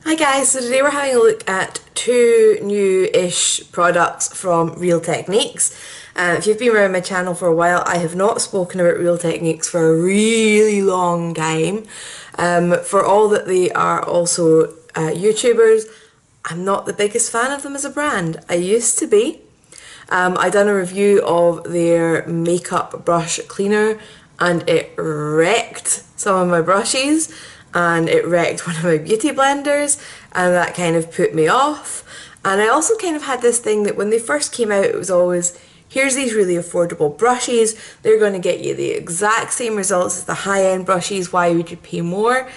Hi guys, so today we're having a look at two new-ish products from Real Techniques. If you've been around my channel for a while, I have not spoken about Real Techniques for a really long time. For all that they are also YouTubers, I'm not the biggest fan of them as a brand. I used to be. I done a review of their makeup brush cleaner and it wrecked some of my brushes and it wrecked one of my beauty blenders, and that kind of put me off. And I also kind of had this thing that when they first came out, it was always, here's these really affordable brushes, they're going to get you the exact same results as the high-end brushes, why would you pay more?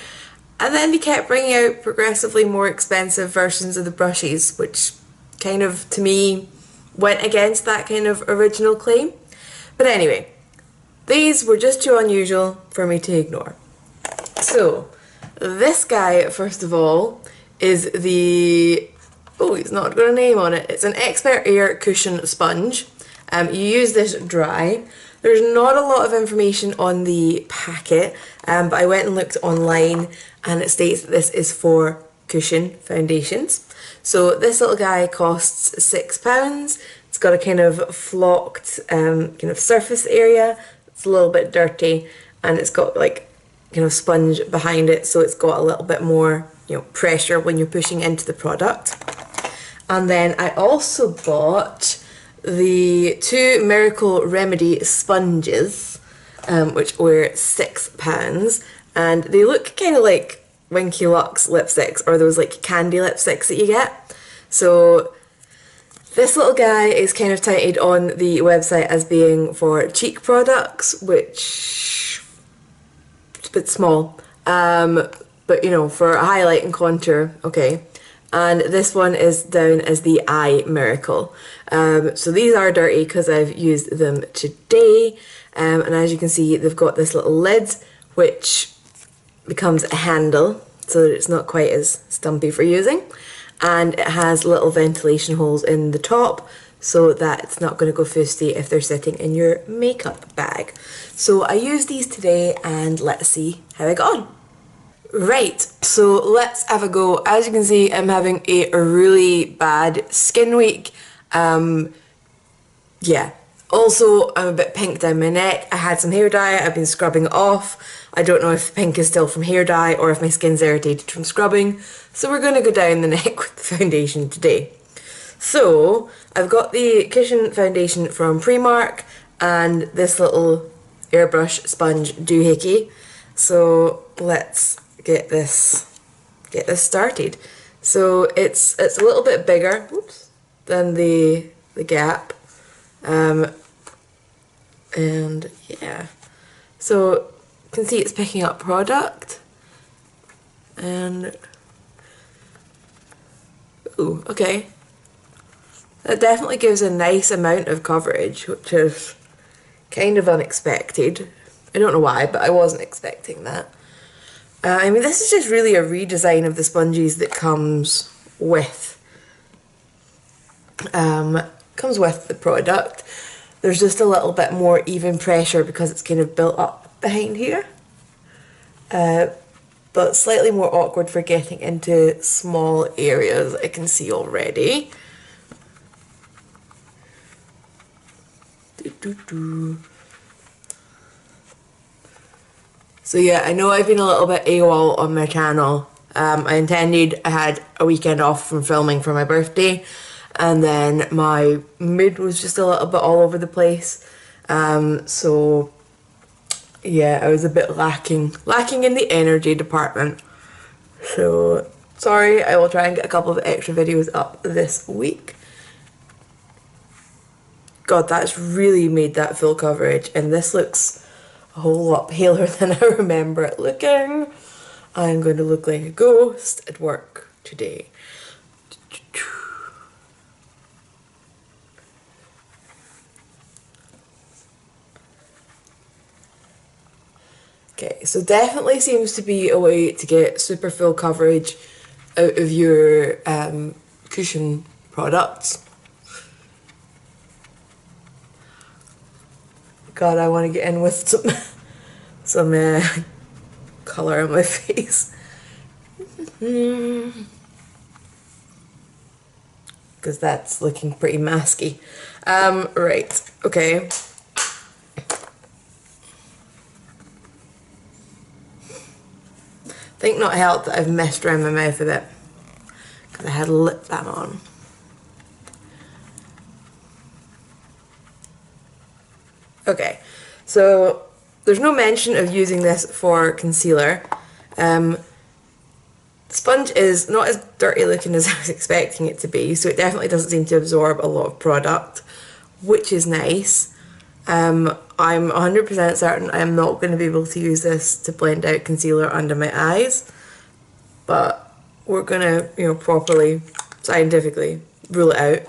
And then they kept bringing out progressively more expensive versions of the brushes, which kind of, to me, went against that kind of original claim. But anyway, these were just too unusual for me to ignore. So, this guy, first of all, is the... oh, he's not got a name on it. It's an Expert Air Cushion Sponge. You use this dry. There's not a lot of information on the packet, but I went and looked online and it states that this is for cushion foundations. So this little guy costs £6. It's got a kind of flocked kind of surface area. It's a little bit dirty and it's got like kind of sponge behind it, so it's got a little bit more, you know, pressure when you're pushing into the product. And then I also bought the two Miracle Remedy sponges, which were £6, and they look kind of like Winky Lux lipsticks, or those like candy lipsticks that you get. So this little guy is kind of touted on the website as being for cheek products, which is a bit small, but you know, for a highlight and contour, okay. And this one is down as the Eye Miracle. So these are dirty because I've used them today, and as you can see, they've got this little lid which becomes a handle so that it's not quite as stumpy for using, and it has little ventilation holes in the top so that it's not going to go foosty if they're sitting in your makeup bag. So I used these today and let's see how I got on. Right, so let's have a go. As you can see, I'm having a really bad skin week. Yeah. Also, I'm a bit pink down my neck. I had some hair dye, I've been scrubbing it off. I don't know if the pink is still from hair dye or if my skin's irritated from scrubbing. So we're going to go down the neck with the foundation today. So, I've got the Cushion foundation from Primark and this little airbrush sponge doohickey. So let's get this started. So it's a little bit bigger, oops, than the Gap, and yeah. So you can see it's picking up product, and ooh, okay. That definitely gives a nice amount of coverage, which is kind of unexpected. I don't know why, but I wasn't expecting that. I mean, this is just really a redesign of the sponges that comes with the product. There's just a little bit more even pressure because it's kind of built up behind here, but slightly more awkward for getting into small areas, I can see already. So yeah, I know I've been a little bit AWOL on my channel. I had a weekend off from filming for my birthday, and then my mood was just a little bit all over the place. So yeah, I was a bit lacking in the energy department. So sorry, I will try and get a couple of extra videos up this week. God, that's really made that full coverage, and this looks a whole lot paler than I remember it looking. I'm going to look like a ghost at work today. Okay, so definitely seems to be a way to get super full coverage out of your cushion products. God, I want to get in with some colour on my face. Because that's looking pretty masky. Right, okay. I think not helped that I've messed around my mouth a bit. Because I had lip balm on. Okay, so there's no mention of using this for concealer. The sponge is not as dirty looking as I was expecting it to be, so it definitely doesn't seem to absorb a lot of product, which is nice. I'm 100% certain I am not going to be able to use this to blend out concealer under my eyes, but we're going to, you know, properly, scientifically rule it out.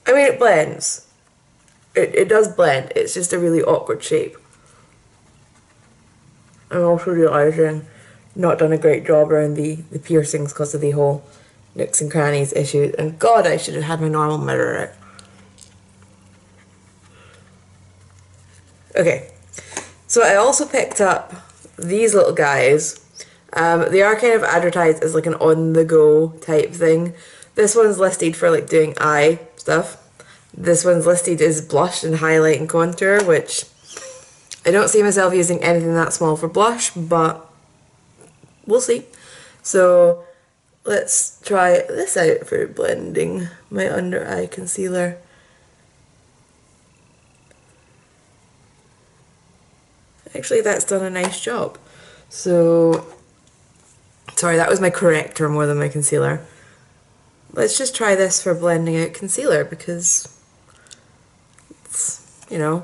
I mean, it blends. It does blend. It's just a really awkward shape. I'm also realising not done a great job around the piercings because of the whole nooks and crannies issue. And God, I should have had my normal mirror out. Okay, so I also picked up these little guys. They are kind of advertised as like an on-the-go type thing. This one's listed for like doing eye stuff. This one's listed as blush and highlight and contour, which I don't see myself using anything that small for blush, but we'll see. So let's try this out for blending my under eye concealer. Actually, that's done a nice job. So, sorry, that was my corrector more than my concealer. Let's just try this for blending out concealer because it's, you know,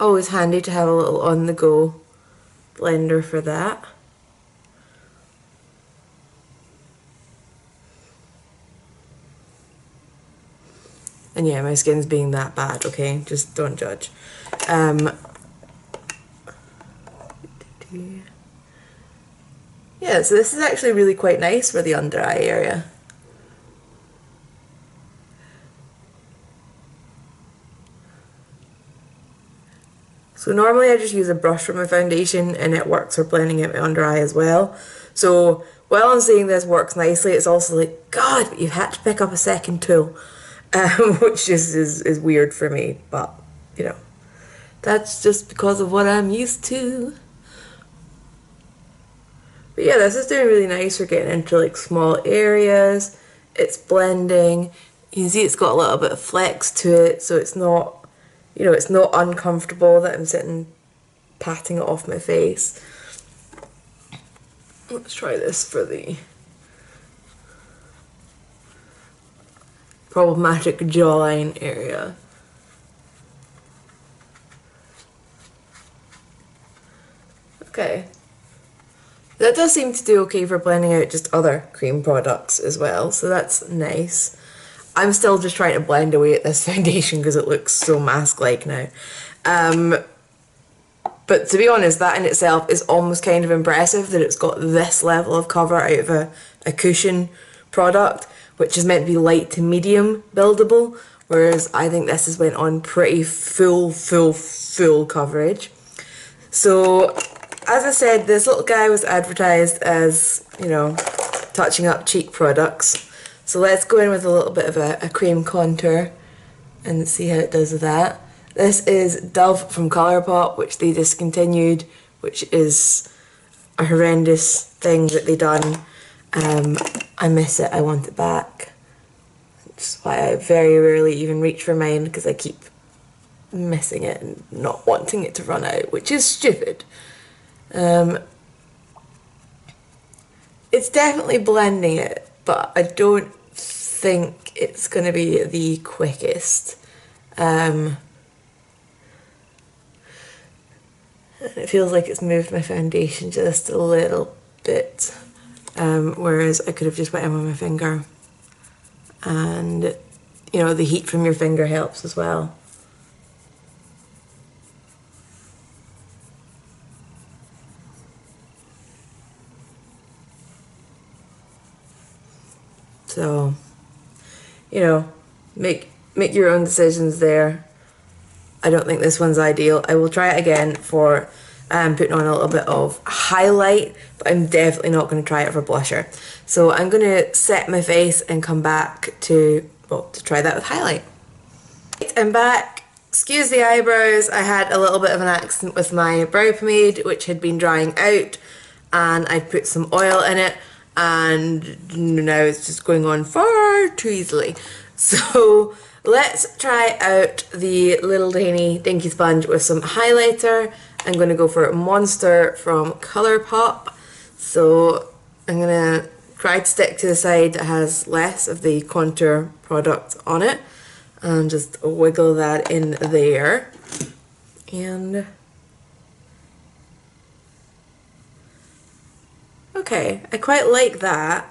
always handy to have a little on-the-go blender for that. And yeah, my skin's being that bad, okay? Just don't judge. Yeah, so this is actually really quite nice for the under eye area. So normally I just use a brush for my foundation and it works for blending out my under eye as well. So while I'm saying this works nicely, it's also like, God, but you've had to pick up a second tool, which just is weird for me, but you know, that's just because of what I'm used to. But yeah, this is doing really nice for getting into like small areas. It's blending. You can see it's got a little bit of flex to it, so it's not, you know, it's not uncomfortable that I'm sitting patting it off my face. Let's try this for the problematic jawline area. Okay. That does seem to do okay for blending out just other cream products as well, so that's nice. I'm still just trying to blend away at this foundation because it looks so mask-like now. But to be honest, that in itself is almost kind of impressive that it's got this level of cover out of a cushion product, which is meant to be light to medium buildable, whereas I think this has went on pretty full coverage. So, as I said, this little guy was advertised as, you know, touching up cheek products. So let's go in with a little bit of a cream contour and see how it does with that. This is Dove from Colourpop, which they discontinued, which is a horrendous thing that they done. I miss it, I want it back. Which is why I very rarely even reach for mine, because I keep missing it and not wanting it to run out, which is stupid. It's definitely blending it, but I don't think it's going to be the quickest. It feels like it's moved my foundation just a little bit, whereas I could have just went in with my finger. And, you know, the heat from your finger helps as well. So, you know, make your own decisions there. I don't think this one's ideal. I will try it again for putting on a little bit of highlight, but I'm definitely not going to try it for blusher. So I'm going to set my face and come back to, well, to try that with highlight. I'm back. Excuse the eyebrows. I had a little bit of an accident with my brow pomade, which had been drying out, and I put some oil in it, and now it's just going on far too easily. So let's try out the little tiny dinky sponge with some highlighter. I'm going to go for Monster from Colourpop. So I'm going to try to stick to the side that has less of the contour product on it, and just wiggle that in there. And okay, I quite like that.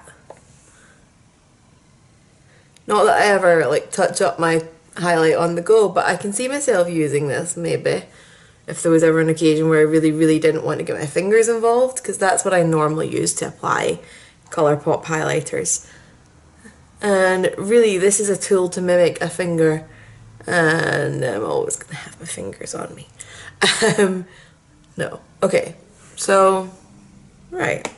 Not that I ever like touch up my highlight on the go, but I can see myself using this maybe if there was ever an occasion where I really didn't want to get my fingers involved, because that's what I normally use to apply Colourpop highlighters. And really, this is a tool to mimic a finger, and I'm always going to have my fingers on me. No. Okay, so, right.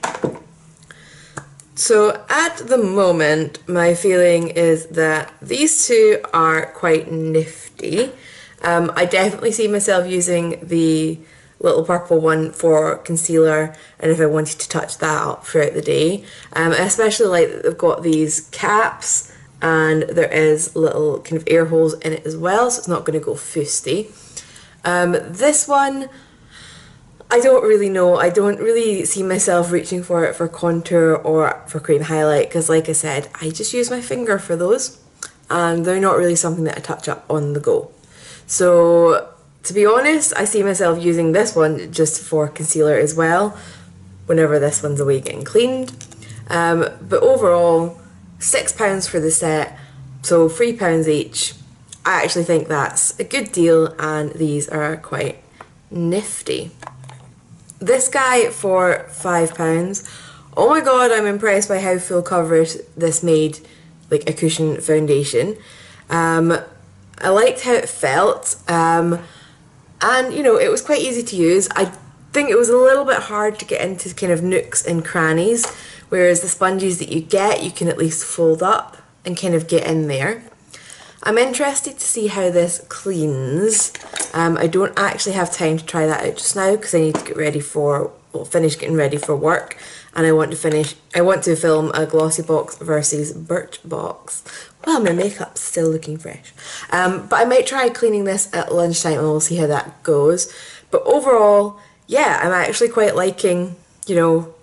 So at the moment, my feeling is that these two are quite nifty. I definitely see myself using the little purple one for concealer, and if I wanted to touch that up throughout the day. I especially like that they've got these caps, and there is little kind of air holes in it as well, so it's not going to go fusty. This one, I don't really know. I don't really see myself reaching for it for contour or for cream highlight, because like I said, I just use my finger for those, and they're not really something that I touch up on the go. So to be honest, I see myself using this one just for concealer as well, whenever this one's away getting cleaned. But overall, £6 for the set, so £3 each. I actually think that's a good deal, and these are quite nifty. This guy for £5. Oh my god, I'm impressed by how full coverage this made, like a cushion foundation. I liked how it felt, and you know, it was quite easy to use. I think it was a little bit hard to get into kind of nooks and crannies, whereas the sponges that you get, you can at least fold up and kind of get in there. I'm interested to see how this cleans. I don't actually have time to try that out just now because I need to get ready for, well, finish getting ready for work, and I want to film a Glossybox versus Birchbox. Well, my makeup's still looking fresh. But I might try cleaning this at lunchtime and we'll see how that goes. But overall, yeah, I'm actually quite liking, you know,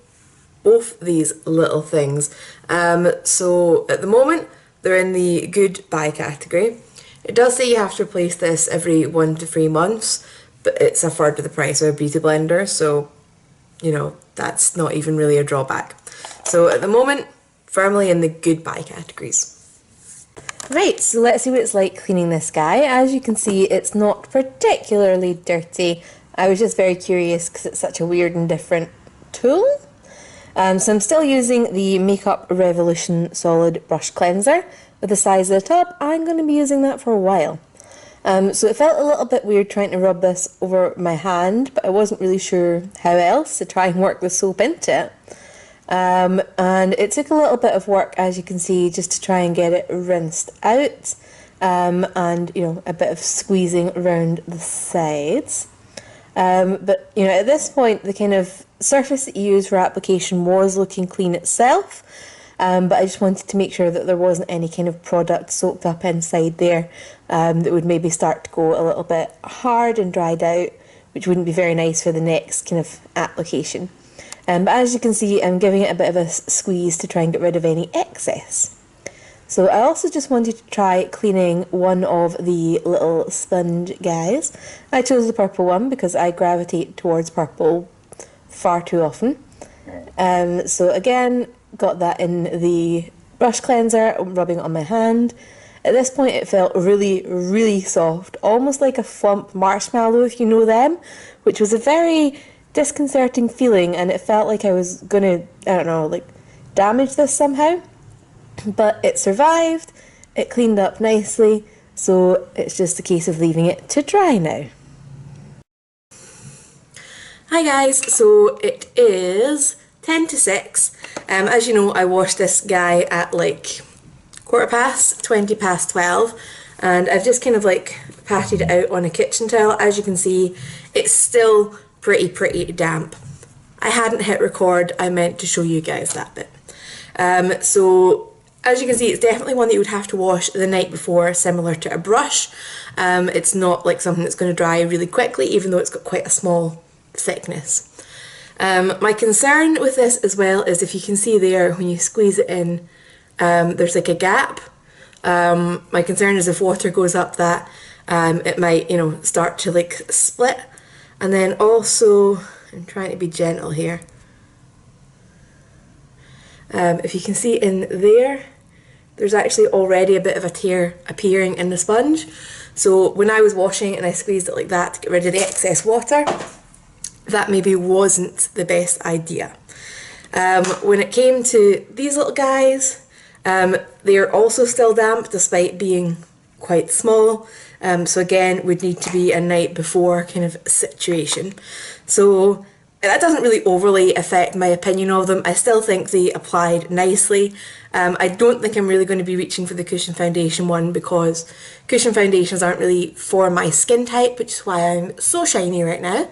both these little things. So at the moment, they're in the good buy category. It does say you have to replace this every 1 to 3 months, but it's a third of the price of a beauty blender, so, you know, that's not even really a drawback. So at the moment, firmly in the good buy categories. Right, so let's see what it's like cleaning this guy. As you can see, it's not particularly dirty. I was just very curious because it's such a weird and different tool. So I'm still using the Makeup Revolution Solid Brush Cleanser with the size of the tub. I'm going to be using that for a while. So it felt a little bit weird trying to rub this over my hand, but I wasn't really sure how else to try and work the soap into it. And it took a little bit of work, as you can see, just to try and get it rinsed out, and you know, a bit of squeezing around the sides. But you know, at this point, the kind of surface that you use for application was looking clean itself, but I just wanted to make sure that there wasn't any kind of product soaked up inside there that would maybe start to go a little bit hard and dried out, which wouldn't be very nice for the next kind of application. But as you can see, I'm giving it a bit of a squeeze to try and get rid of any excess. So I also just wanted to try cleaning one of the little sponge guys. I chose the purple one because I gravitate towards purple far too often. So again, got that in the brush cleanser, rubbing it on my hand. At this point it felt really soft, almost like a Flump marshmallow, if you know them, which was a very disconcerting feeling, and it felt like I was gonna, I don't know, like damage this somehow. But it survived, it cleaned up nicely, so it's just a case of leaving it to dry now. Hi guys, so it is 10 to 6. As you know, I washed this guy at like 12, and I've just kind of like patted it out on a kitchen towel. As you can see, it's still pretty damp. I hadn't hit record, I meant to show you guys that bit. So as you can see, it's definitely one that you would have to wash the night before, similar to a brush. It's not like something that's going to dry really quickly, even though it's got quite a small thickness. My concern with this as well is, if you can see there, when you squeeze it in, there's like a gap. My concern is if water goes up that, it might, you know, start to like split. And then also, I'm trying to be gentle here. If you can see in there, there's actually already a bit of a tear appearing in the sponge. So when I was washing and I squeezed it like that to get rid of the excess water, that maybe wasn't the best idea. When it came to these little guys, they're also still damp despite being quite small. So again, would need to be a night before kind of situation. So that doesn't really overly affect my opinion of them. I still think they applied nicely. I don't think I'm really going to be reaching for the Cushion Foundation one, because Cushion Foundations aren't really for my skin type, which is why I'm so shiny right now.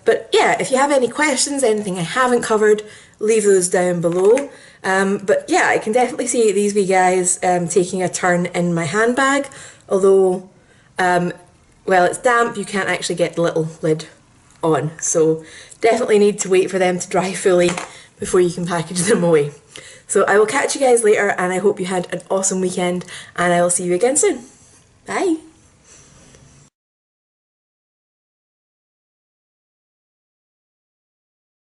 But yeah, if you have any questions, anything I haven't covered, leave those down below. But yeah, I can definitely see these wee guys taking a turn in my handbag, although, well, it's damp, you can't actually get the little lid on, so definitely need to wait for them to dry fully before you can package them away. So I will catch you guys later, and I hope you had an awesome weekend, and I will see you again soon. Bye!